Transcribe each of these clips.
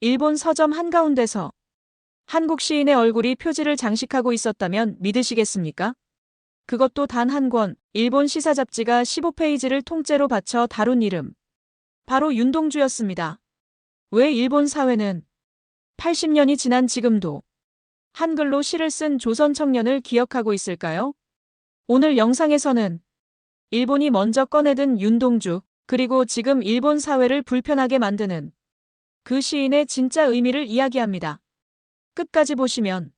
일본 서점 한가운데서 한국 시인의 얼굴이 표지를 장식하고 있었다면 믿으시겠습니까? 그것도 단 한 권, 일본 시사 잡지가 15페이지를 통째로 바쳐 다룬 이름. 바로 윤동주였습니다. 왜 일본 사회는 80년이 지난 지금도 한글로 시를 쓴 조선 청년을 기억하고 있을까요? 오늘 영상에서는 일본이 먼저 꺼내든 윤동주, 그리고 지금 일본 사회를 불편하게 만드는 그 시인의 진짜 의미를 이야기합니다. 끝까지 보시면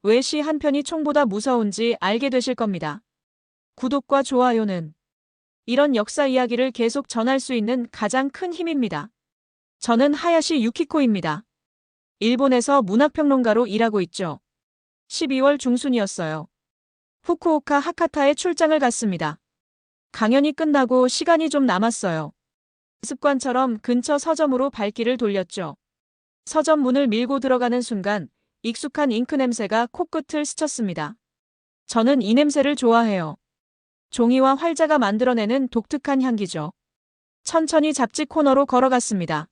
왜 시 한 편이 총보다 무서운지 알게 되실 겁니다. 구독과 좋아요는 이런 역사 이야기를 계속 전할 수 있는 가장 큰 힘입니다. 저는 하야시 유키코입니다. 일본에서 문학평론가로 일하고 있죠. 12월 중순이었어요. 후쿠오카 하카타에 출장을 갔습니다. 강연이 끝나고 시간이 좀 남았어요. 습관처럼 근처 서점으로 발길을 돌렸죠. 서점 문을 밀고 들어가는 순간 익숙한 잉크 냄새가 코끝을 스쳤습니다. 저는 이 냄새를 좋아해요. 종이와 활자가 만들어내는 독특한 향기죠. 천천히 잡지 코너로 걸어갔습니다.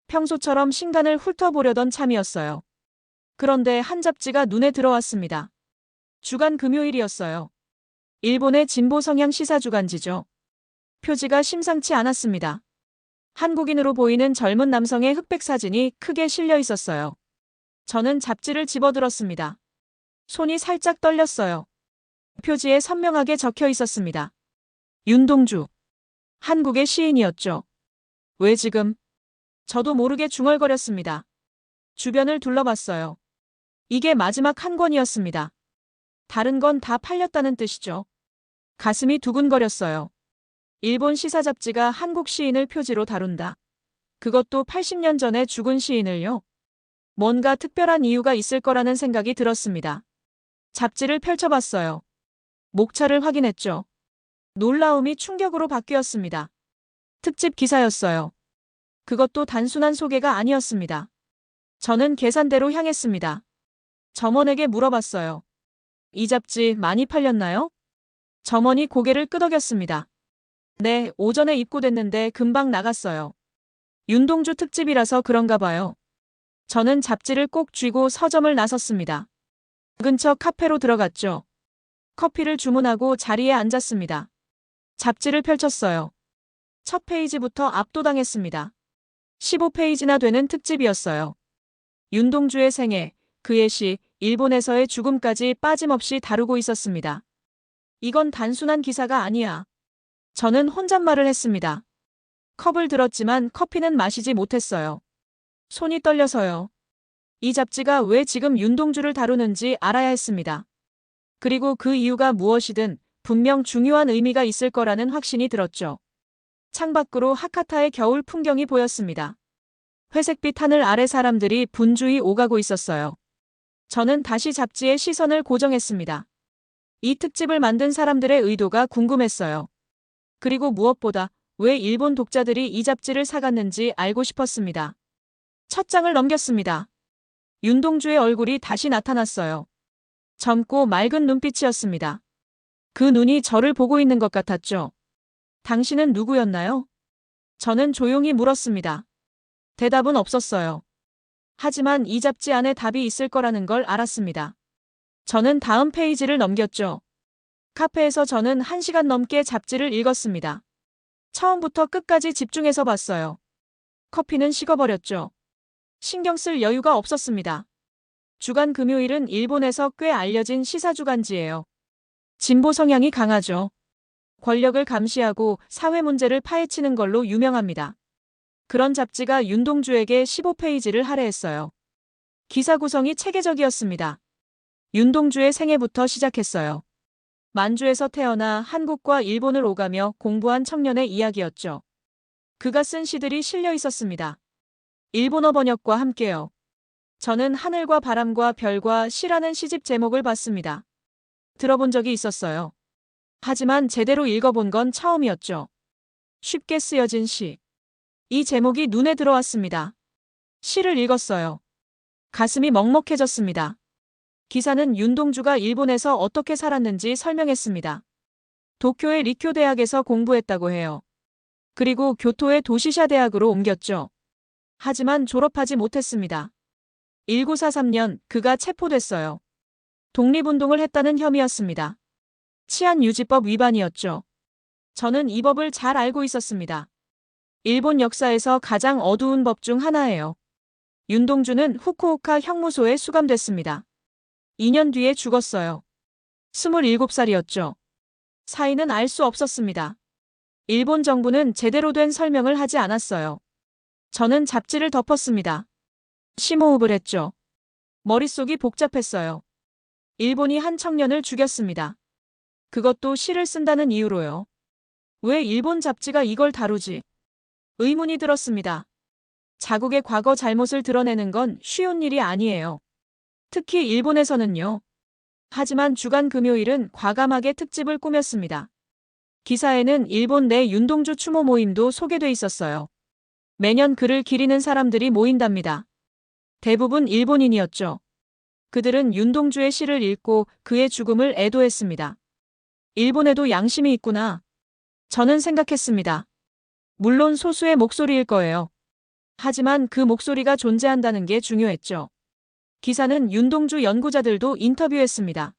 평소처럼 신간을 훑어보려던 참이었어요. 그런데 한 잡지가 눈에 들어왔습니다. 주간 금요일이었어요. 일본의 진보 성향 시사 주간지죠. 표지가 심상치 않았습니다. 한국인으로 보이는 젊은 남성의 흑백 사진이 크게 실려 있었어요. 저는 잡지를 집어들었습니다. 손이 살짝 떨렸어요. 표지에 선명하게 적혀 있었습니다. 윤동주. 한국의 시인이었죠. 왜 지금? 저도 모르게 중얼거렸습니다. 주변을 둘러봤어요. 이게 마지막 한 권이었습니다. 다른 건 다 팔렸다는 뜻이죠. 가슴이 두근거렸어요. 일본 시사 잡지가 한국 시인을 표지로 다룬다. 그것도 80년 전에 죽은 시인을요. 뭔가 특별한 이유가 있을 거라는 생각이 들었습니다. 잡지를 펼쳐봤어요. 목차를 확인했죠. 놀라움이 충격으로 바뀌었습니다. 특집 기사였어요. 그것도 단순한 소개가 아니었습니다. 저는 계산대로 향했습니다. 점원에게 물어봤어요. 이 잡지 많이 팔렸나요? 점원이 고개를 끄덕였습니다. 네, 오전에 입고됐는데 금방 나갔어요. 윤동주 특집이라서 그런가 봐요. 저는 잡지를 꼭 쥐고 서점을 나섰습니다. 근처 카페로 들어갔죠. 커피를 주문하고 자리에 앉았습니다. 잡지를 펼쳤어요. 첫 페이지부터 압도당했습니다. 15페이지나 되는 특집이었어요. 윤동주의 생애, 그의 시, 일본에서의 죽음까지 빠짐없이 다루고 있었습니다. 이건 단순한 기사가 아니야. 저는 혼잣말을 했습니다. 컵을 들었지만 커피는 마시지 못했어요. 손이 떨려서요. 이 잡지가 왜 지금 윤동주를 다루는지 알아야 했습니다. 그리고 그 이유가 무엇이든 분명 중요한 의미가 있을 거라는 확신이 들었죠. 창밖으로 하카타의 겨울 풍경이 보였습니다. 회색빛 하늘 아래 사람들이 분주히 오가고 있었어요. 저는 다시 잡지에 시선을 고정했습니다. 이 특집을 만든 사람들의 의도가 궁금했어요. 그리고 무엇보다 왜 일본 독자들이 이 잡지를 사갔는지 알고 싶었습니다. 첫 장을 넘겼습니다. 윤동주의 얼굴이 다시 나타났어요. 젊고 맑은 눈빛이었습니다. 그 눈이 저를 보고 있는 것 같았죠. 당신은 누구였나요? 저는 조용히 물었습니다. 대답은 없었어요. 하지만 이 잡지 안에 답이 있을 거라는 걸 알았습니다. 저는 다음 페이지를 넘겼죠. 카페에서 저는 1시간 넘게 잡지를 읽었습니다. 처음부터 끝까지 집중해서 봤어요. 커피는 식어버렸죠. 신경 쓸 여유가 없었습니다. 주간 금요일은 일본에서 꽤 알려진 시사주간지예요. 진보 성향이 강하죠. 권력을 감시하고 사회 문제를 파헤치는 걸로 유명합니다. 그런 잡지가 윤동주에게 15페이지를 할애했어요. 기사 구성이 체계적이었습니다. 윤동주의 생애부터 시작했어요. 만주에서 태어나 한국과 일본을 오가며 공부한 청년의 이야기였죠. 그가 쓴 시들이 실려 있었습니다. 일본어 번역과 함께요. 저는 하늘과 바람과 별과 시라는 시집 제목을 봤습니다. 들어본 적이 있었어요. 하지만 제대로 읽어본 건 처음이었죠. 쉽게 쓰여진 시. 이 제목이 눈에 들어왔습니다. 시를 읽었어요. 가슴이 먹먹해졌습니다. 기사는 윤동주가 일본에서 어떻게 살았는지 설명했습니다. 도쿄의 리쿄 대학에서 공부했다고 해요. 그리고 교토의 도시샤 대학으로 옮겼죠. 하지만 졸업하지 못했습니다. 1943년 그가 체포됐어요. 독립운동을 했다는 혐의였습니다. 치안유지법 위반이었죠. 저는 이 법을 잘 알고 있었습니다. 일본 역사에서 가장 어두운 법 중 하나예요. 윤동주는 후쿠오카 형무소에 수감됐습니다. 2년 뒤에 죽었어요. 27살이었죠. 사인은 알 수 없었습니다. 일본 정부는 제대로 된 설명을 하지 않았어요. 저는 잡지를 덮었습니다. 심호흡을 했죠. 머릿속이 복잡했어요. 일본이 한 청년을 죽였습니다. 그것도 시를 쓴다는 이유로요. 왜 일본 잡지가 이걸 다루지? 의문이 들었습니다. 자국의 과거 잘못을 드러내는 건 쉬운 일이 아니에요. 특히 일본에서는요. 하지만 주간 금요일은 과감하게 특집을 꾸몄습니다. 기사에는 일본 내 윤동주 추모 모임도 소개돼 있었어요. 매년 그를 기리는 사람들이 모인답니다. 대부분 일본인이었죠. 그들은 윤동주의 시를 읽고 그의 죽음을 애도했습니다. 일본에도 양심이 있구나. 저는 생각했습니다. 물론 소수의 목소리일 거예요. 하지만 그 목소리가 존재한다는 게 중요했죠. 기사는 윤동주 연구자들도 인터뷰했습니다.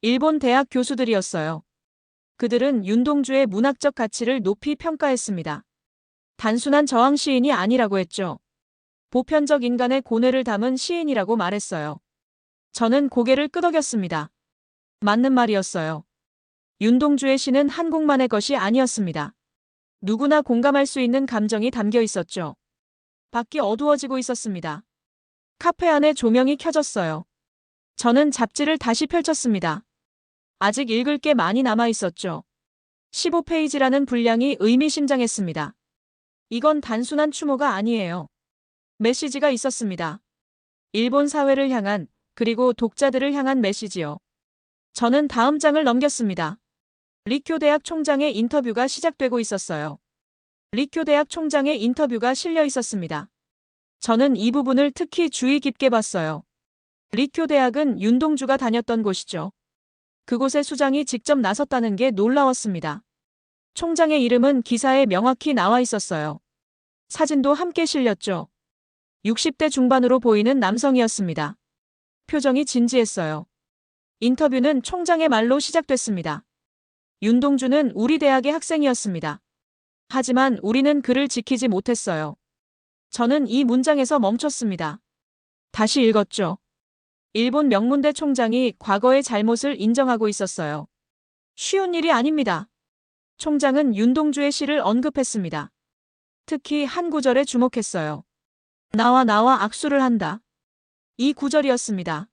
일본 대학 교수들이었어요. 그들은 윤동주의 문학적 가치를 높이 평가했습니다. 단순한 저항 시인이 아니라고 했죠. 보편적 인간의 고뇌를 담은 시인이라고 말했어요. 저는 고개를 끄덕였습니다. 맞는 말이었어요. 윤동주의 시는 한국만의 것이 아니었습니다. 누구나 공감할 수 있는 감정이 담겨 있었죠. 밖이 어두워지고 있었습니다. 카페 안에 조명이 켜졌어요. 저는 잡지를 다시 펼쳤습니다. 아직 읽을 게 많이 남아 있었죠. 15페이지라는 분량이 의미심장했습니다. 이건 단순한 추모가 아니에요. 메시지가 있었습니다. 일본 사회를 향한, 그리고 독자들을 향한 메시지요. 저는 다음 장을 넘겼습니다. 리쿄 대학 총장의 인터뷰가 시작되고 있었어요. 리쿄 대학 총장의 인터뷰가 실려 있었습니다. 저는 이 부분을 특히 주의 깊게 봤어요. 리쿄 대학은 윤동주가 다녔던 곳이죠. 그곳의 수장이 직접 나섰다는 게 놀라웠습니다. 총장의 이름은 기사에 명확히 나와 있었어요. 사진도 함께 실렸죠. 60대 중반으로 보이는 남성이었습니다. 표정이 진지했어요. 인터뷰는 총장의 말로 시작됐습니다. 윤동주는 우리 대학의 학생이었습니다. 하지만 우리는 그를 지키지 못했어요. 저는 이 문장에서 멈췄습니다. 다시 읽었죠. 일본 명문대 총장이 과거의 잘못을 인정하고 있었어요. 쉬운 일이 아닙니다. 총장은 윤동주의 시를 언급했습니다. 특히 한 구절에 주목했어요. 나와 악수를 한다. 이 구절이었습니다.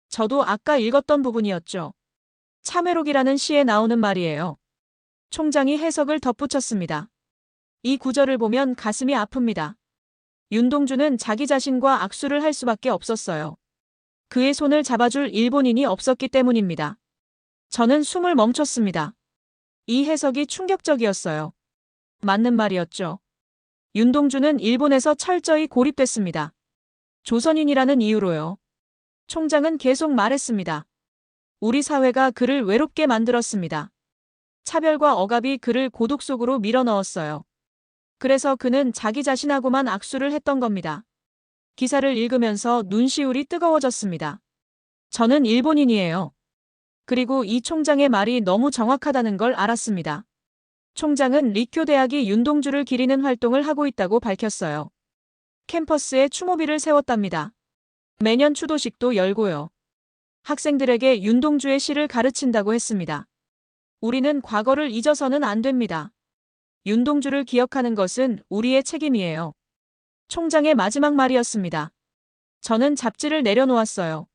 저도 아까 읽었던 부분이었죠. 참회록이라는 시에 나오는 말이에요. 총장이 해석을 덧붙였습니다. 이 구절을 보면 가슴이 아픕니다. 윤동주는 자기 자신과 악수를 할 수밖에 없었어요. 그의 손을 잡아줄 일본인이 없었기 때문입니다. 저는 숨을 멈췄습니다. 이 해석이 충격적이었어요. 맞는 말이었죠. 윤동주는 일본에서 철저히 고립됐습니다. 조선인이라는 이유로요. 총장은 계속 말했습니다. 우리 사회가 그를 외롭게 만들었습니다. 차별과 억압이 그를 고독 속으로 밀어넣었어요. 그래서 그는 자기 자신하고만 악수를 했던 겁니다. 기사를 읽으면서 눈시울이 뜨거워졌습니다. 저는 일본인이에요. 그리고 이 총장의 말이 너무 정확하다는 걸 알았습니다. 총장은 리쿄 대학이 윤동주를 기리는 활동을 하고 있다고 밝혔어요. 캠퍼스에 추모비를 세웠답니다. 매년 추도식도 열고요. 학생들에게 윤동주의 시를 가르친다고 했습니다. 우리는 과거를 잊어서는 안 됩니다. 윤동주를 기억하는 것은 우리의 책임이에요. 총장의 마지막 말이었습니다. 저는 잡지를 내려놓았어요.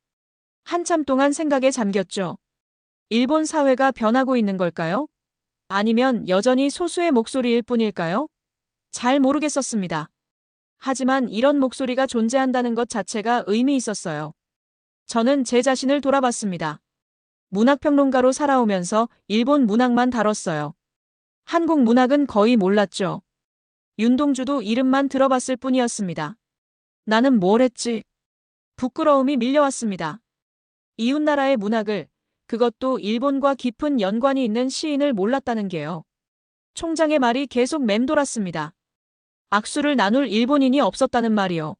한참 동안 생각에 잠겼죠. 일본 사회가 변하고 있는 걸까요? 아니면 여전히 소수의 목소리일 뿐일까요? 잘 모르겠었습니다. 하지만 이런 목소리가 존재한다는 것 자체가 의미 있었어요. 저는 제 자신을 돌아봤습니다. 문학평론가로 살아오면서 일본 문학만 다뤘어요. 한국 문학은 거의 몰랐죠. 윤동주도 이름만 들어봤을 뿐이었습니다. 나는 뭘 했지? 부끄러움이 밀려왔습니다. 이웃나라의 문학을, 그것도 일본과 깊은 연관이 있는 시인을 몰랐다는 게요. 총장의 말이 계속 맴돌았습니다. 악수를 나눌 일본인이 없었다는 말이요.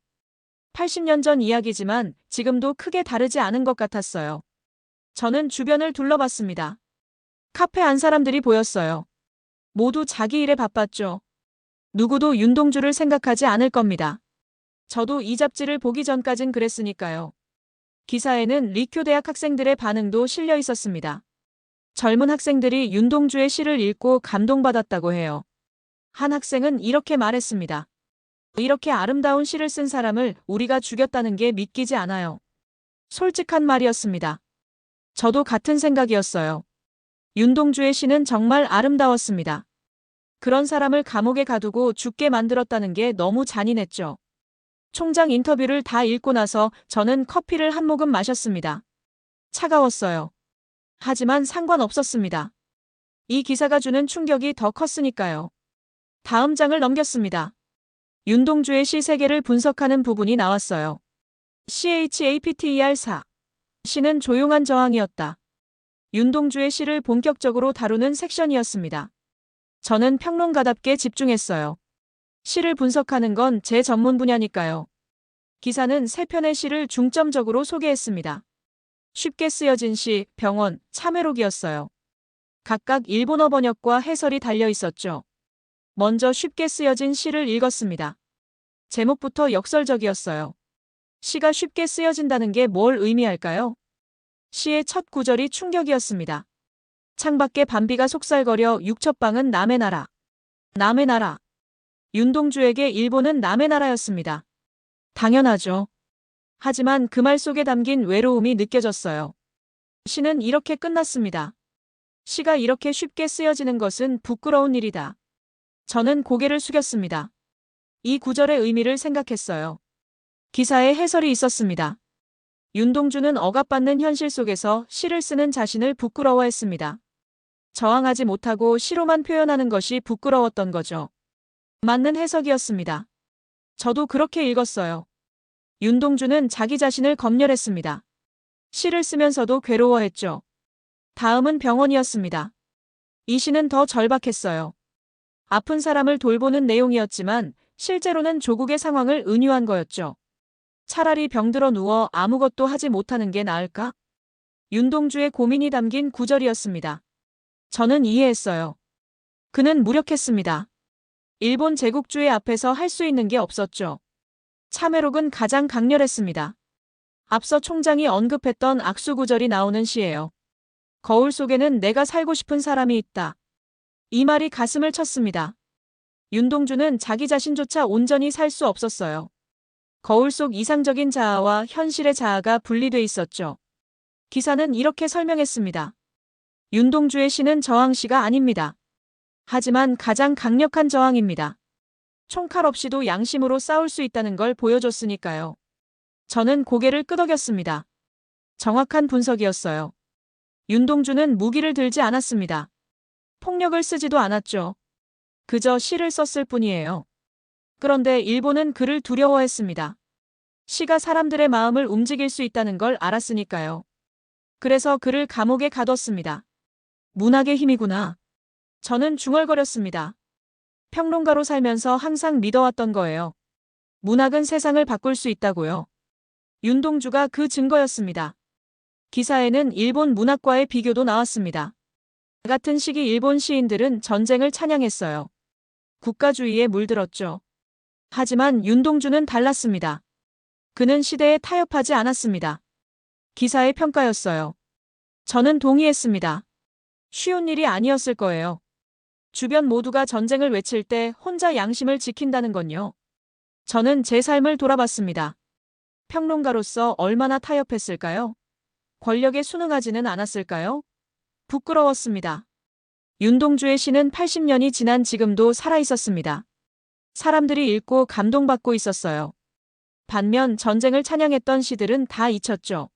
80년 전 이야기지만 지금도 크게 다르지 않은 것 같았어요. 저는 주변을 둘러봤습니다. 카페 안 사람들이 보였어요. 모두 자기 일에 바빴죠. 누구도 윤동주를 생각하지 않을 겁니다. 저도 이 잡지를 보기 전까진 그랬으니까요. 기사에는 리쿄 대학 학생들의 반응도 실려 있었습니다. 젊은 학생들이 윤동주의 시를 읽고 감동받았다고 해요. 한 학생은 이렇게 말했습니다. 이렇게 아름다운 시를 쓴 사람을 우리가 죽였다는 게 믿기지 않아요. 솔직한 말이었습니다. 저도 같은 생각이었어요. 윤동주의 시는 정말 아름다웠습니다. 그런 사람을 감옥에 가두고 죽게 만들었다는 게 너무 잔인했죠. 총장 인터뷰를 다 읽고 나서 저는 커피를 한 모금 마셨습니다. 차가웠어요. 하지만 상관없었습니다. 이 기사가 주는 충격이 더 컸으니까요. 다음 장을 넘겼습니다. 윤동주의 시 세계를 분석하는 부분이 나왔어요. CHAPTER4. 시는 조용한 저항이었다. 윤동주의 시를 본격적으로 다루는 섹션이었습니다. 저는 평론가답게 집중했어요. 시를 분석하는 건 제 전문 분야니까요. 기사는 3편의 시를 중점적으로 소개했습니다. 쉽게 쓰여진 시, 병원, 참회록이었어요. 각각 일본어 번역과 해설이 달려 있었죠. 먼저 쉽게 쓰여진 시를 읽었습니다. 제목부터 역설적이었어요. 시가 쉽게 쓰여진다는 게 뭘 의미할까요? 시의 첫 구절이 충격이었습니다. 창밖에 밤비가 속살거려 육첩방은 남의 나라. 남의 나라. 윤동주에게 일본은 남의 나라였습니다. 당연하죠. 하지만 그 말 속에 담긴 외로움이 느껴졌어요. 시는 이렇게 끝났습니다. 시가 이렇게 쉽게 쓰여지는 것은 부끄러운 일이다. 저는 고개를 숙였습니다. 이 구절의 의미를 생각했어요. 기사에 해설이 있었습니다. 윤동주는 억압받는 현실 속에서 시를 쓰는 자신을 부끄러워했습니다. 저항하지 못하고 시로만 표현하는 것이 부끄러웠던 거죠. 맞는 해석이었습니다. 저도 그렇게 읽었어요. 윤동주는 자기 자신을 검열했습니다. 시를 쓰면서도 괴로워했죠. 다음은 병원이었습니다. 이 시는 더 절박했어요. 아픈 사람을 돌보는 내용이었지만 실제로는 조국의 상황을 은유한 거였죠. 차라리 병들어 누워 아무것도 하지 못하는 게 나을까? 윤동주의 고민이 담긴 구절이었습니다. 저는 이해했어요. 그는 무력했습니다. 일본 제국주의 앞에서 할 수 있는 게 없었죠. 참회록은 가장 강렬했습니다. 앞서 총장이 언급했던 악수 구절이 나오는 시예요. 거울 속에는 내가 살고 싶은 사람이 있다. 이 말이 가슴을 쳤습니다. 윤동주는 자기 자신조차 온전히 살 수 없었어요. 거울 속 이상적인 자아와 현실의 자아가 분리돼 있었죠. 기사는 이렇게 설명했습니다. 윤동주의 시는 저항시가 아닙니다. 하지만 가장 강력한 저항입니다. 총칼 없이도 양심으로 싸울 수 있다는 걸 보여줬으니까요. 저는 고개를 끄덕였습니다. 정확한 분석이었어요. 윤동주는 무기를 들지 않았습니다. 폭력을 쓰지도 않았죠. 그저 시를 썼을 뿐이에요. 그런데 일본은 그를 두려워했습니다. 시가 사람들의 마음을 움직일 수 있다는 걸 알았으니까요. 그래서 그를 감옥에 가뒀습니다. 문학의 힘이구나. 저는 중얼거렸습니다. 평론가로 살면서 항상 믿어왔던 거예요. 문학은 세상을 바꿀 수 있다고요. 윤동주가 그 증거였습니다. 기사에는 일본 문학과의 비교도 나왔습니다. 같은 시기 일본 시인들은 전쟁을 찬양했어요. 국가주의에 물들었죠. 하지만 윤동주는 달랐습니다. 그는 시대에 타협하지 않았습니다. 기사의 평가였어요. 저는 동의했습니다. 쉬운 일이 아니었을 거예요. 주변 모두가 전쟁을 외칠 때 혼자 양심을 지킨다는 건요. 저는 제 삶을 돌아봤습니다. 평론가로서 얼마나 타협했을까요? 권력에 순응하지는 않았을까요? 부끄러웠습니다. 윤동주의 시는 80년이 지난 지금도 살아있었습니다. 사람들이 읽고 감동받고 있었어요. 반면 전쟁을 찬양했던 시들은 다 잊혔죠.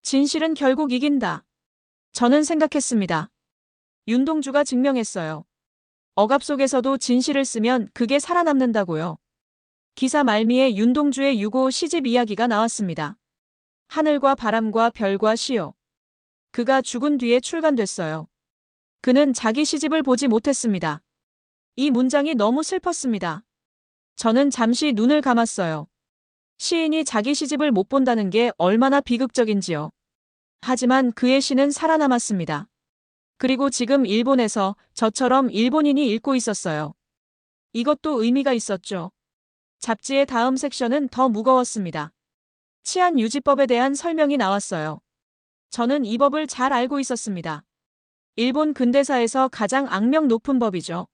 진실은 결국 이긴다. 저는 생각했습니다. 윤동주가 증명했어요. 억압 속에서도 진실을 쓰면 그게 살아남는다고요. 기사 말미에 윤동주의 유고 시집 이야기가 나왔습니다. 하늘과 바람과 별과 시요. 그가 죽은 뒤에 출간됐어요. 그는 자기 시집을 보지 못했습니다. 이 문장이 너무 슬펐습니다. 저는 잠시 눈을 감았어요. 시인이 자기 시집을 못 본다는 게 얼마나 비극적인지요. 하지만 그의 시는 살아남았습니다. 그리고 지금 일본에서 저처럼 일본인이 읽고 있었어요. 이것도 의미가 있었죠. 잡지의 다음 섹션은 더 무거웠습니다. 치안 유지법에 대한 설명이 나왔어요. 저는 이 법을 잘 알고 있었습니다. 일본 근대사에서 가장 악명 높은 법이죠.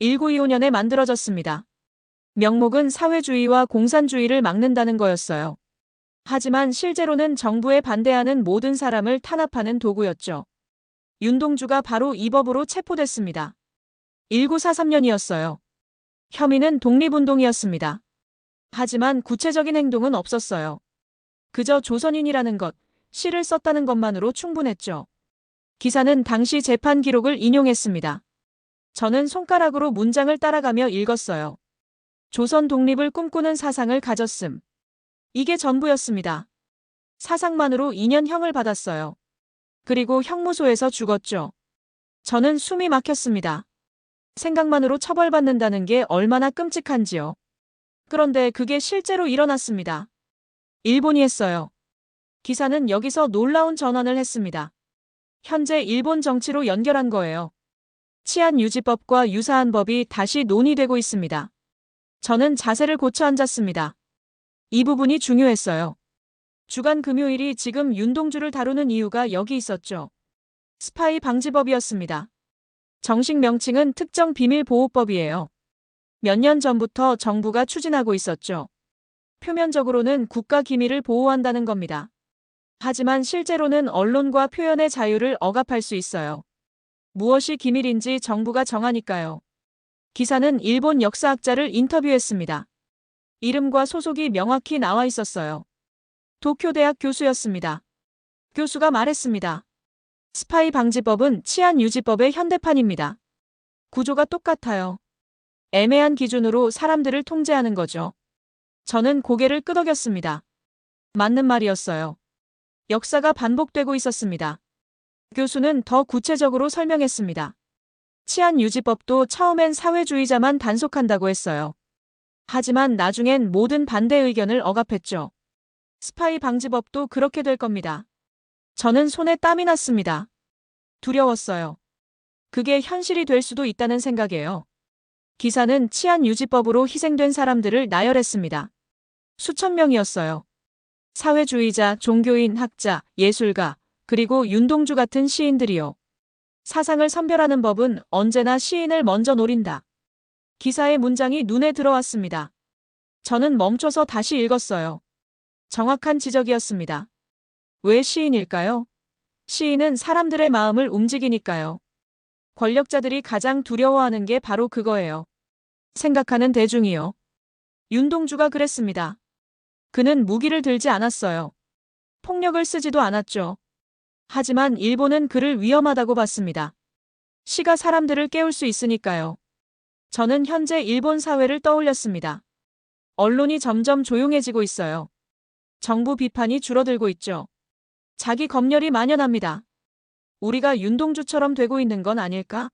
1925년에 만들어졌습니다. 명목은 사회주의와 공산주의를 막는다는 거였어요. 하지만 실제로는 정부에 반대하는 모든 사람을 탄압하는 도구였죠. 윤동주가 바로 이 법으로 체포됐습니다. 1943년이었어요. 혐의는 독립운동이었습니다. 하지만 구체적인 행동은 없었어요. 그저 조선인이라는 것, 시를 썼다는 것만으로 충분했죠. 기사는 당시 재판 기록을 인용했습니다. 저는 손가락으로 문장을 따라가며 읽었어요. 조선 독립을 꿈꾸는 사상을 가졌음. 이게 전부였습니다. 사상만으로 2년형을 받았어요. 그리고 형무소에서 죽었죠. 저는 숨이 막혔습니다. 생각만으로 처벌받는다는 게 얼마나 끔찍한지요. 그런데 그게 실제로 일어났습니다. 일본이 했어요. 기사는 여기서 놀라운 전환을 했습니다. 현재 일본 정치로 연결한 거예요. 치안유지법과 유사한 법이 다시 논의되고 있습니다. 저는 자세를 고쳐 앉았습니다. 이 부분이 중요했어요. 주간 금요일이 지금 윤동주를 다루는 이유가 여기 있었죠. 스파이 방지법이었습니다. 정식 명칭은 특정비밀보호법이에요. 몇 년 전부터 정부가 추진하고 있었죠. 표면적으로는 국가 기밀을 보호한다는 겁니다. 하지만 실제로는 언론과 표현의 자유를 억압할 수 있어요. 무엇이 기밀인지 정부가 정하니까요. 기사는 일본 역사학자를 인터뷰했습니다. 이름과 소속이 명확히 나와 있었어요. 도쿄대학 교수였습니다. 교수가 말했습니다. 스파이 방지법은 치안유지법의 현대판입니다. 구조가 똑같아요. 애매한 기준으로 사람들을 통제하는 거죠. 저는 고개를 끄덕였습니다. 맞는 말이었어요. 역사가 반복되고 있었습니다. 교수는 더 구체적으로 설명했습니다. 치안유지법도 처음엔 사회주의자만 단속한다고 했어요. 하지만 나중엔 모든 반대 의견을 억압했죠. 스파이 방지법도 그렇게 될 겁니다. 저는 손에 땀이 났습니다. 두려웠어요. 그게 현실이 될 수도 있다는 생각이에요. 기사는 치안유지법으로 희생된 사람들을 나열했습니다. 수천 명이었어요. 사회주의자, 종교인, 학자, 예술가, 그리고 윤동주 같은 시인들이요. 사상을 선별하는 법은 언제나 시인을 먼저 노린다. 기사의 문장이 눈에 들어왔습니다. 저는 멈춰서 다시 읽었어요. 정확한 지적이었습니다. 왜 시인일까요? 시인은 사람들의 마음을 움직이니까요. 권력자들이 가장 두려워하는 게 바로 그거예요. 생각하는 대중이요. 윤동주가 그랬습니다. 그는 무기를 들지 않았어요. 폭력을 쓰지도 않았죠. 하지만 일본은 그를 위험하다고 봤습니다. 시가 사람들을 깨울 수 있으니까요. 저는 현재 일본 사회를 떠올렸습니다. 언론이 점점 조용해지고 있어요. 정부 비판이 줄어들고 있죠. 자기 검열이 만연합니다. 우리가 윤동주처럼 되고 있는 건 아닐까?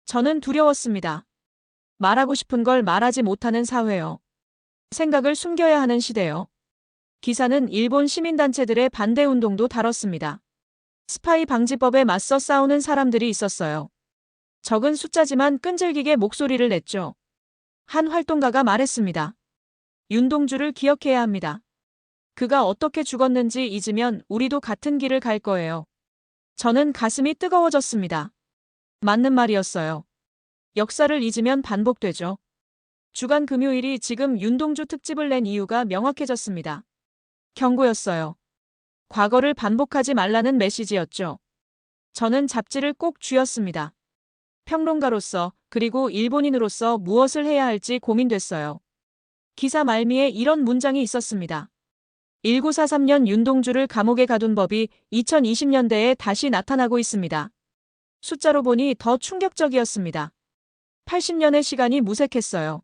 저는 두려웠습니다. 말하고 싶은 걸 말하지 못하는 사회요. 생각을 숨겨야 하는 시대요. 기사는 일본 시민단체들의 반대운동도 다뤘습니다. 스파이 방지법에 맞서 싸우는 사람들이 있었어요. 적은 숫자지만 끈질기게 목소리를 냈죠. 한 활동가가 말했습니다. 윤동주를 기억해야 합니다. 그가 어떻게 죽었는지 잊으면 우리도 같은 길을 갈 거예요. 저는 가슴이 뜨거워졌습니다. 맞는 말이었어요. 역사를 잊으면 반복되죠. 주간 금요일이 지금 윤동주 특집을 낸 이유가 명확해졌습니다. 경고였어요. 과거를 반복하지 말라는 메시지였죠. 저는 잡지를 꼭 쥐었습니다. 평론가로서 그리고 일본인으로서 무엇을 해야 할지 고민됐어요. 기사 말미에 이런 문장이 있었습니다. 1943년 윤동주를 감옥에 가둔 법이 2020년대에 다시 나타나고 있습니다. 숫자로 보니 더 충격적이었습니다. 80년의 시간이 무색했어요.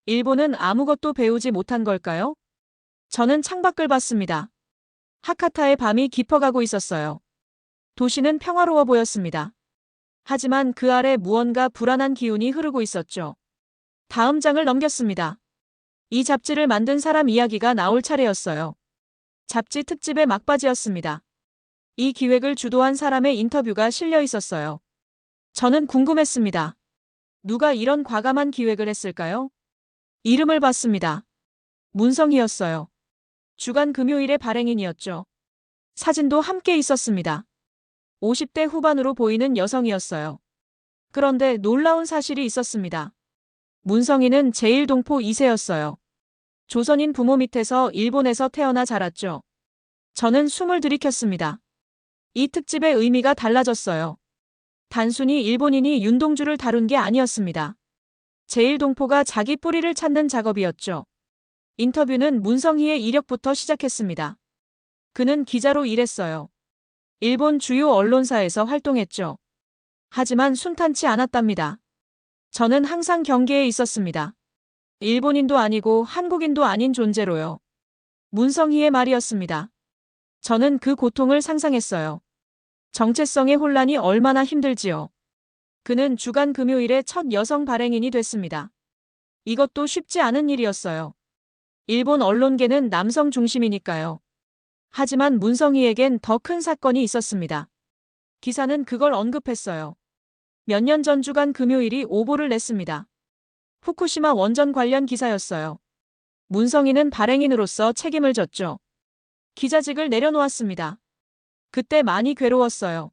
일본은 아무것도 배우지 못한 걸까요? 저는 창밖을 봤습니다. 하카타의 밤이 깊어가고 있었어요. 도시는 평화로워 보였습니다. 하지만 그 아래 무언가 불안한 기운이 흐르고 있었죠. 다음 장을 넘겼습니다. 이 잡지를 만든 사람 이야기가 나올 차례였어요. 잡지 특집의 막바지였습니다. 이 기획을 주도한 사람의 인터뷰가 실려 있었어요. 저는 궁금했습니다. 누가 이런 과감한 기획을 했을까요? 이름을 봤습니다. 문성희였어요. 주간 금요일의 발행인이었죠. 사진도 함께 있었습니다. 50대 후반으로 보이는 여성이었어요. 그런데 놀라운 사실이 있었습니다. 문성희는 제1동포 2세였어요. 조선인 부모 밑에서 일본에서 태어나 자랐죠. 저는 숨을 들이켰습니다. 이 특집의 의미가 달라졌어요. 단순히 일본인이 윤동주를 다룬 게 아니었습니다. 제1동포가 자기 뿌리를 찾는 작업이었죠. 인터뷰는 문성희의 이력부터 시작했습니다. 그는 기자로 일했어요. 일본 주요 언론사에서 활동했죠. 하지만 순탄치 않았답니다. 저는 항상 경계에 있었습니다. 일본인도 아니고 한국인도 아닌 존재로요. 문성희의 말이었습니다. 저는 그 고통을 상상했어요. 정체성의 혼란이 얼마나 힘들지요. 그는 주간 금요일의 첫 여성 발행인이 됐습니다. 이것도 쉽지 않은 일이었어요. 일본 언론계는 남성 중심이니까요. 하지만 문성희에겐 더 큰 사건이 있었습니다. 기사는 그걸 언급했어요. 몇 년 전 주간 금요일이 오보를 냈습니다. 후쿠시마 원전 관련 기사였어요. 문성희는 발행인으로서 책임을 졌죠. 기자직을 내려놓았습니다. 그때 많이 괴로웠어요.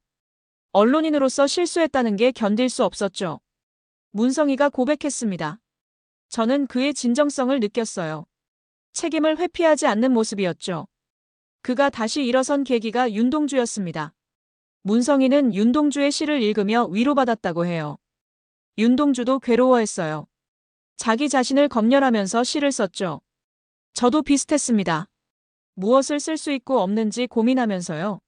언론인으로서 실수했다는 게 견딜 수 없었죠. 문성희가 고백했습니다. 저는 그의 진정성을 느꼈어요. 책임을 회피하지 않는 모습이었죠. 그가 다시 일어선 계기가 윤동주였습니다. 문성희는 윤동주의 시를 읽으며 위로받았다고 해요. 윤동주도 괴로워했어요. 자기 자신을 검열하면서 시를 썼죠. 저도 비슷했습니다. 무엇을 쓸 수 있고 없는지 고민하면서요.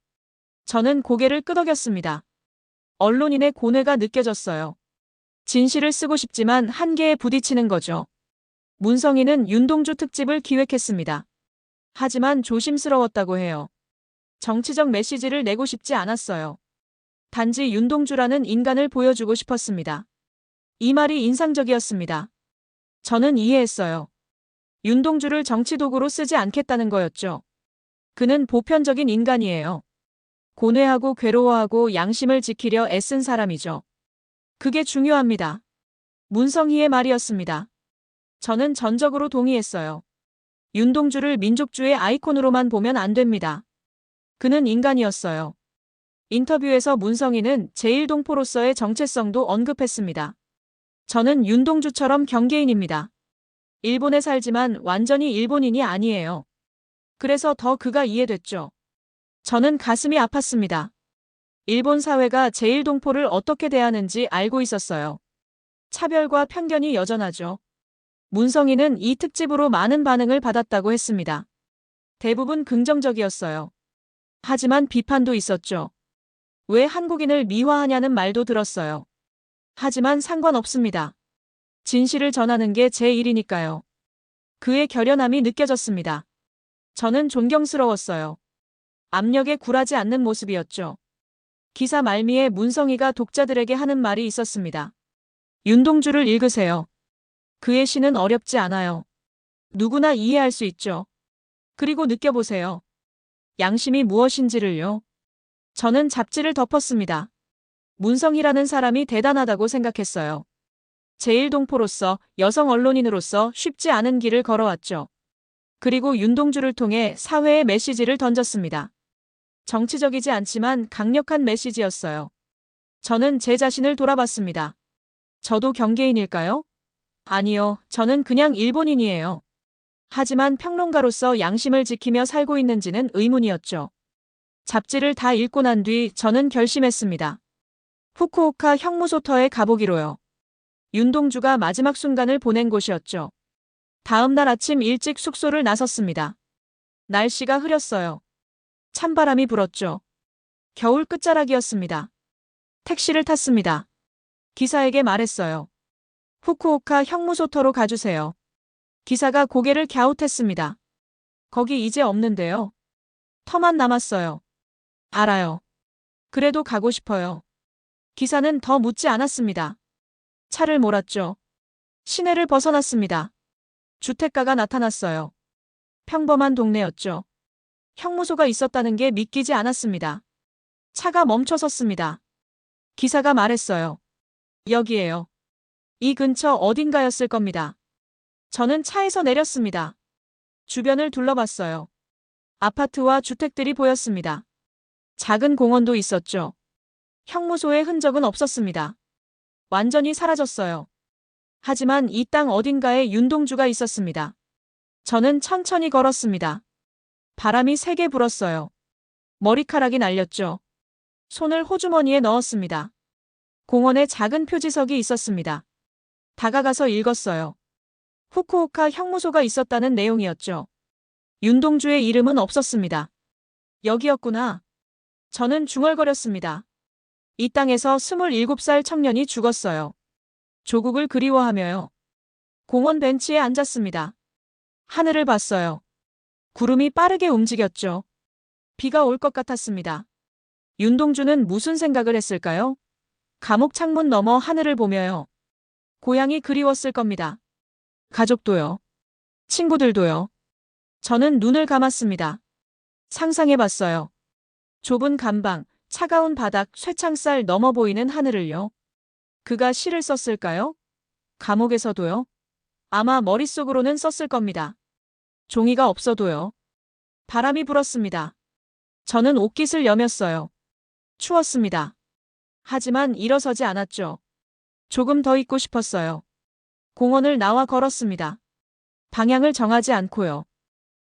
저는 고개를 끄덕였습니다. 언론인의 고뇌가 느껴졌어요. 진실을 쓰고 싶지만 한계에 부딪히는 거죠. 문성희는 윤동주 특집을 기획했습니다. 하지만 조심스러웠다고 해요. 정치적 메시지를 내고 싶지 않았어요. 단지 윤동주라는 인간을 보여주고 싶었습니다. 이 말이 인상적이었습니다. 저는 이해했어요. 윤동주를 정치 도구로 쓰지 않겠다는 거였죠. 그는 보편적인 인간이에요. 고뇌하고 괴로워하고 양심을 지키려 애쓴 사람이죠. 그게 중요합니다. 문성희의 말이었습니다. 저는 전적으로 동의했어요. 윤동주를 민족주의 아이콘으로만 보면 안 됩니다. 그는 인간이었어요. 인터뷰에서 문성희는 제1동포로서의 정체성도 언급했습니다. 저는 윤동주처럼 경계인입니다. 일본에 살지만 완전히 일본인이 아니에요. 그래서 더 그가 이해됐죠. 저는 가슴이 아팠습니다. 일본 사회가 제1동포를 어떻게 대하는지 알고 있었어요. 차별과 편견이 여전하죠. 문성희는 이 특집으로 많은 반응을 받았다고 했습니다. 대부분 긍정적이었어요. 하지만 비판도 있었죠. 왜 한국인을 미화하냐는 말도 들었어요. 하지만 상관없습니다. 진실을 전하는 게 제 일이니까요. 그의 결연함이 느껴졌습니다. 저는 존경스러웠어요. 압력에 굴하지 않는 모습이었죠. 기사 말미에 문성희가 독자들에게 하는 말이 있었습니다. 윤동주를 읽으세요. 그의 시는 어렵지 않아요. 누구나 이해할 수 있죠. 그리고 느껴보세요. 양심이 무엇인지를요. 저는 잡지를 덮었습니다. 문성희라는 사람이 대단하다고 생각했어요. 제1동포로서 여성 언론인으로서 쉽지 않은 길을 걸어왔죠. 그리고 윤동주를 통해 사회에 메시지를 던졌습니다. 정치적이지 않지만 강력한 메시지였어요. 저는 제 자신을 돌아봤습니다. 저도 경계인일까요? 아니요, 저는 그냥 일본인이에요. 하지만 평론가로서 양심을 지키며 살고 있는지는 의문이었죠. 잡지를 다 읽고 난 뒤 저는 결심했습니다. 후쿠오카 형무소터에 가보기로요. 윤동주가 마지막 순간을 보낸 곳이었죠. 다음 날 아침 일찍 숙소를 나섰습니다. 날씨가 흐렸어요. 찬바람이 불었죠. 겨울 끝자락이었습니다. 택시를 탔습니다. 기사에게 말했어요. 후쿠오카 형무소터로 가주세요. 기사가 고개를 갸웃했습니다. 거기 이제 없는데요. 터만 남았어요. 알아요. 그래도 가고 싶어요. 기사는 더 묻지 않았습니다. 차를 몰았죠. 시내를 벗어났습니다. 주택가가 나타났어요. 평범한 동네였죠. 형무소가 있었다는 게 믿기지 않았습니다. 차가 멈춰 섰습니다. 기사가 말했어요. 여기에요. 이 근처 어딘가였을 겁니다. 저는 차에서 내렸습니다. 주변을 둘러봤어요. 아파트와 주택들이 보였습니다. 작은 공원도 있었죠. 형무소의 흔적은 없었습니다. 완전히 사라졌어요. 하지만 이 땅 어딘가에 윤동주가 있었습니다. 저는 천천히 걸었습니다. 바람이 세게 불었어요. 머리카락이 날렸죠. 손을 호주머니에 넣었습니다. 공원에 작은 표지석이 있었습니다. 다가가서 읽었어요. 후쿠오카 형무소가 있었다는 내용이었죠. 윤동주의 이름은 없었습니다. 여기였구나. 저는 중얼거렸습니다. 이 땅에서 27살 청년이 죽었어요. 조국을 그리워하며요. 공원 벤치에 앉았습니다. 하늘을 봤어요. 구름이 빠르게 움직였죠. 비가 올 것 같았습니다. 윤동주는 무슨 생각을 했을까요? 감옥 창문 너머 하늘을 보며요. 고향이 그리웠을 겁니다. 가족도요. 친구들도요. 저는 눈을 감았습니다. 상상해봤어요. 좁은 감방, 차가운 바닥, 쇠창살 넘어 보이는 하늘을요. 그가 시를 썼을까요? 감옥에서도요. 아마 머릿속으로는 썼을 겁니다. 종이가 없어도요. 바람이 불었습니다. 저는 옷깃을 여몄어요. 추웠습니다. 하지만 일어서지 않았죠. 조금 더 있고 싶었어요. 공원을 나와 걸었습니다. 방향을 정하지 않고요.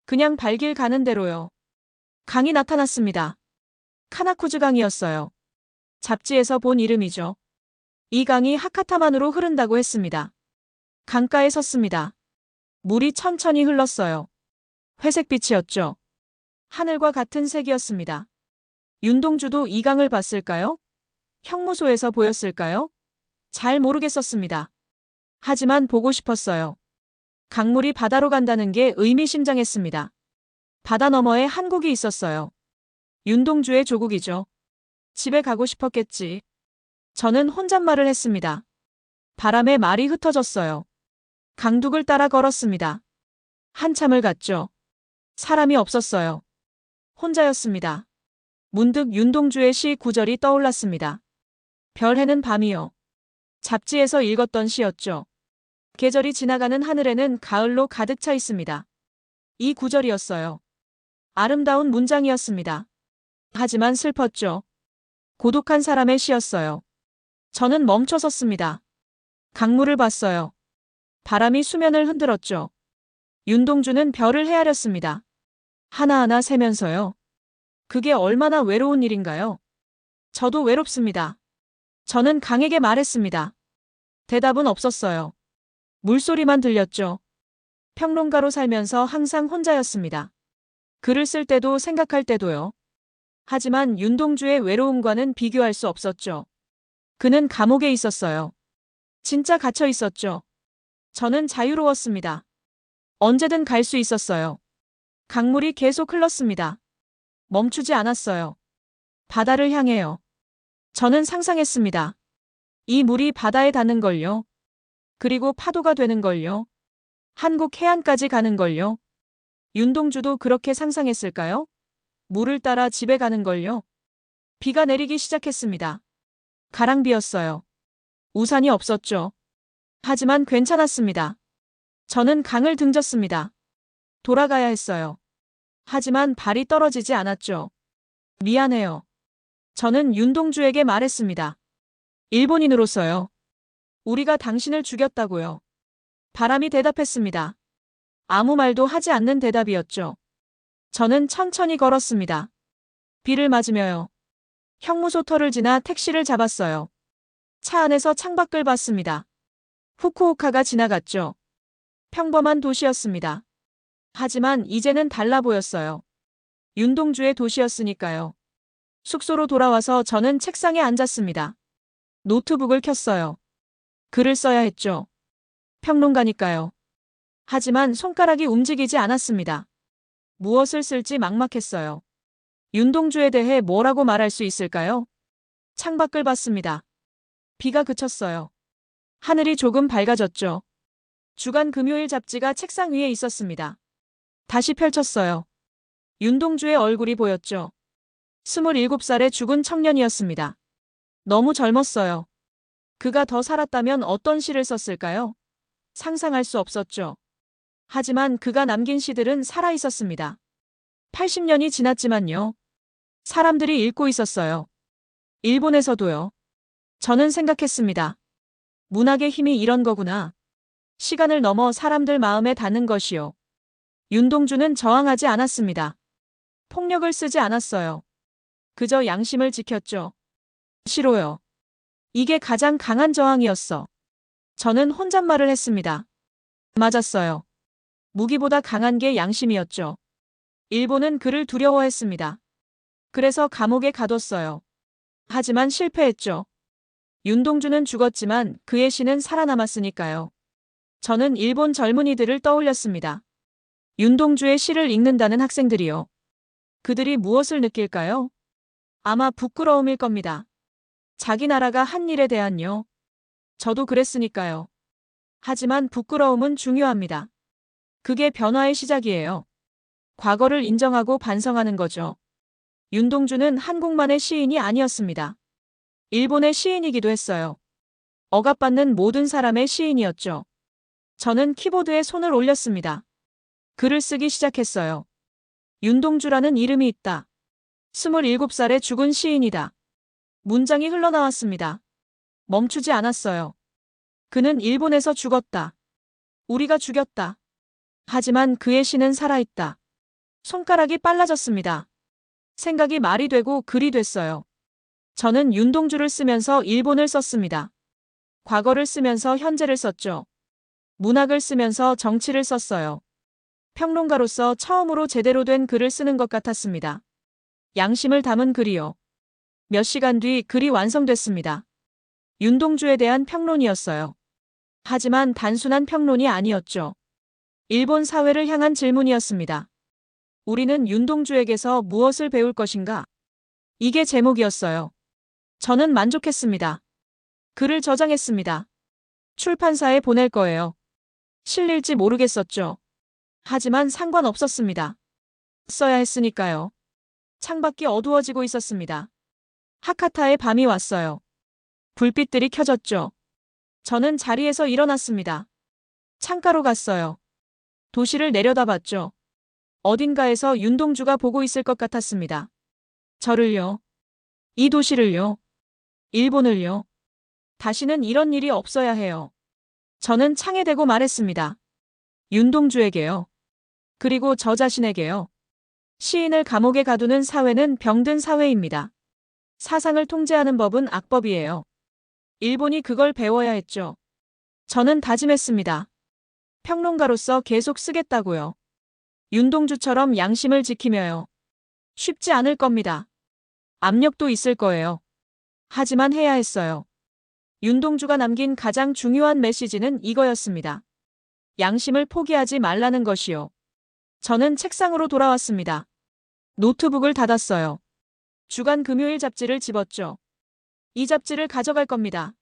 그냥 발길 가는 대로요. 강이 나타났습니다. 카나쿠즈 강이었어요. 잡지에서 본 이름이죠. 이 강이 하카타만으로 흐른다고 했습니다. 강가에 섰습니다. 물이 천천히 흘렀어요. 회색빛이었죠. 하늘과 같은 색이었습니다. 윤동주도 이 강을 봤을까요? 형무소에서 보였을까요? 잘 모르겠었습니다. 하지만 보고 싶었어요. 강물이 바다로 간다는 게 의미심장했습니다. 바다 너머에 한국이 있었어요. 윤동주의 조국이죠. 집에 가고 싶었겠지. 저는 혼잣말을 했습니다. 바람에 말이 흩어졌어요. 강둑을 따라 걸었습니다. 한참을 갔죠. 사람이 없었어요. 혼자였습니다. 문득 윤동주의 시 구절이 떠올랐습니다. 별해는 밤이요. 잡지에서 읽었던 시였죠. 계절이 지나가는 하늘에는 가을로 가득 차 있습니다. 이 구절이었어요. 아름다운 문장이었습니다. 하지만 슬펐죠. 고독한 사람의 시였어요. 저는 멈춰 섰습니다. 강물을 봤어요. 바람이 수면을 흔들었죠. 윤동주는 별을 헤아렸습니다. 하나하나 세면서요. 그게 얼마나 외로운 일인가요? 저도 외롭습니다. 저는 강에게 말했습니다. 대답은 없었어요. 물소리만 들렸죠. 평론가로 살면서 항상 혼자였습니다. 글을 쓸 때도 생각할 때도요. 하지만 윤동주의 외로움과는 비교할 수 없었죠. 그는 감옥에 있었어요. 진짜 갇혀 있었죠. 저는 자유로웠습니다. 언제든 갈 수 있었어요. 강물이 계속 흘렀습니다. 멈추지 않았어요. 바다를 향해요. 저는 상상했습니다. 이 물이 바다에 닿는 걸요. 그리고 파도가 되는 걸요. 한국 해안까지 가는 걸요. 윤동주도 그렇게 상상했을까요? 물을 따라 집에 가는 걸요. 비가 내리기 시작했습니다. 가랑비였어요. 우산이 없었죠. 하지만 괜찮았습니다. 저는 강을 등졌습니다. 돌아가야 했어요. 하지만 발이 떨어지지 않았죠. 미안해요. 저는 윤동주에게 말했습니다. 일본인으로서요. 우리가 당신을 죽였다고요. 바람이 대답했습니다. 아무 말도 하지 않는 대답이었죠. 저는 천천히 걸었습니다. 비를 맞으며요. 형무소 터를 지나 택시를 잡았어요. 차 안에서 창밖을 봤습니다. 후쿠오카가 지나갔죠. 평범한 도시였습니다. 하지만 이제는 달라 보였어요. 윤동주의 도시였으니까요. 숙소로 돌아와서 저는 책상에 앉았습니다. 노트북을 켰어요. 글을 써야 했죠. 평론가니까요. 하지만 손가락이 움직이지 않았습니다. 무엇을 쓸지 막막했어요. 윤동주에 대해 뭐라고 말할 수 있을까요? 창밖을 봤습니다. 비가 그쳤어요. 하늘이 조금 밝아졌죠. 주간 금요일 잡지가 책상 위에 있었습니다. 다시 펼쳤어요. 윤동주의 얼굴이 보였죠. 27살의 죽은 청년이었습니다. 너무 젊었어요. 그가 더 살았다면 어떤 시를 썼을까요? 상상할 수 없었죠. 하지만 그가 남긴 시들은 살아 있었습니다. 80년이 지났지만요. 사람들이 읽고 있었어요. 일본에서도요. 저는 생각했습니다. 문학의 힘이 이런 거구나. 시간을 넘어 사람들 마음에 닿는 것이요. 윤동주는 저항하지 않았습니다. 폭력을 쓰지 않았어요. 그저 양심을 지켰죠. 싫어요. 이게 가장 강한 저항이었어. 저는 혼잣말을 했습니다. 맞았어요. 무기보다 강한 게 양심이었죠. 일본은 그를 두려워했습니다. 그래서 감옥에 가뒀어요. 하지만 실패했죠. 윤동주는 죽었지만 그의 시는 살아남았으니까요. 저는 일본 젊은이들을 떠올렸습니다. 윤동주의 시를 읽는다는 학생들이요. 그들이 무엇을 느낄까요? 아마 부끄러움일 겁니다. 자기 나라가 한 일에 대한요. 저도 그랬으니까요. 하지만 부끄러움은 중요합니다. 그게 변화의 시작이에요. 과거를 인정하고 반성하는 거죠. 윤동주는 한국만의 시인이 아니었습니다. 일본의 시인이기도 했어요. 억압받는 모든 사람의 시인이었죠. 저는 키보드에 손을 올렸습니다. 글을 쓰기 시작했어요. 윤동주라는 이름이 있다. 27살의 죽은 시인이다. 문장이 흘러나왔습니다. 멈추지 않았어요. 그는 일본에서 죽었다. 우리가 죽였다. 하지만 그의 시는 살아있다. 손가락이 빨라졌습니다. 생각이 말이 되고 글이 됐어요. 저는 윤동주를 쓰면서 일본을 썼습니다. 과거를 쓰면서 현재를 썼죠. 문학을 쓰면서 정치를 썼어요. 평론가로서 처음으로 제대로 된 글을 쓰는 것 같았습니다. 양심을 담은 글이요. 몇 시간 뒤 글이 완성됐습니다. 윤동주에 대한 평론이었어요. 하지만 단순한 평론이 아니었죠. 일본 사회를 향한 질문이었습니다. 우리는 윤동주에게서 무엇을 배울 것인가? 이게 제목이었어요. 저는 만족했습니다. 글을 저장했습니다. 출판사에 보낼 거예요. 실릴지 모르겠었죠. 하지만 상관없었습니다. 써야 했으니까요. 창밖이 어두워지고 있었습니다. 하카타의 밤이 왔어요. 불빛들이 켜졌죠. 저는 자리에서 일어났습니다. 창가로 갔어요. 도시를 내려다봤죠. 어딘가에서 윤동주가 보고 있을 것 같았습니다. 저를요. 이 도시를요. 일본을요. 다시는 이런 일이 없어야 해요. 저는 창에 대고 말했습니다. 윤동주에게요. 그리고 저 자신에게요. 시인을 감옥에 가두는 사회는 병든 사회입니다. 사상을 통제하는 법은 악법이에요. 일본이 그걸 배워야 했죠. 저는 다짐했습니다. 평론가로서 계속 쓰겠다고요. 윤동주처럼 양심을 지키며요. 쉽지 않을 겁니다. 압력도 있을 거예요. 하지만 해야 했어요. 윤동주가 남긴 가장 중요한 메시지는 이거였습니다. 양심을 포기하지 말라는 것이요. 저는 책상으로 돌아왔습니다. 노트북을 닫았어요. 주간 금요일 잡지를 집었죠. 이 잡지를 가져갈 겁니다.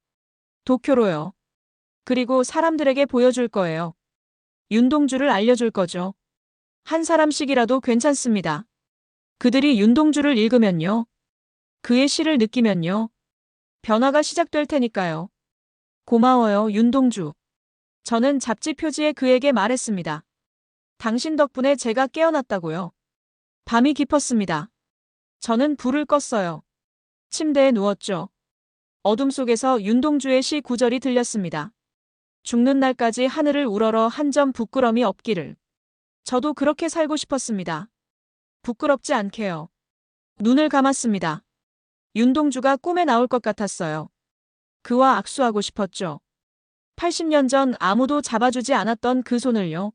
도쿄로요. 그리고 사람들에게 보여줄 거예요. 윤동주를 알려줄 거죠. 한 사람씩이라도 괜찮습니다. 그들이 윤동주를 읽으면요. 그의 시를 느끼면요. 변화가 시작될 테니까요. 고마워요, 윤동주. 저는 잡지 표지에 그에게 말했습니다. 당신 덕분에 제가 깨어났다고요. 밤이 깊었습니다. 저는 불을 껐어요. 침대에 누웠죠. 어둠 속에서 윤동주의 시 구절이 들렸습니다. 죽는 날까지 하늘을 우러러 한 점 부끄럼이 없기를. 저도 그렇게 살고 싶었습니다. 부끄럽지 않게요. 눈을 감았습니다. 윤동주가 꿈에 나올 것 같았어요. 그와 악수하고 싶었죠. 80년 전 아무도 잡아주지 않았던 그 손을요.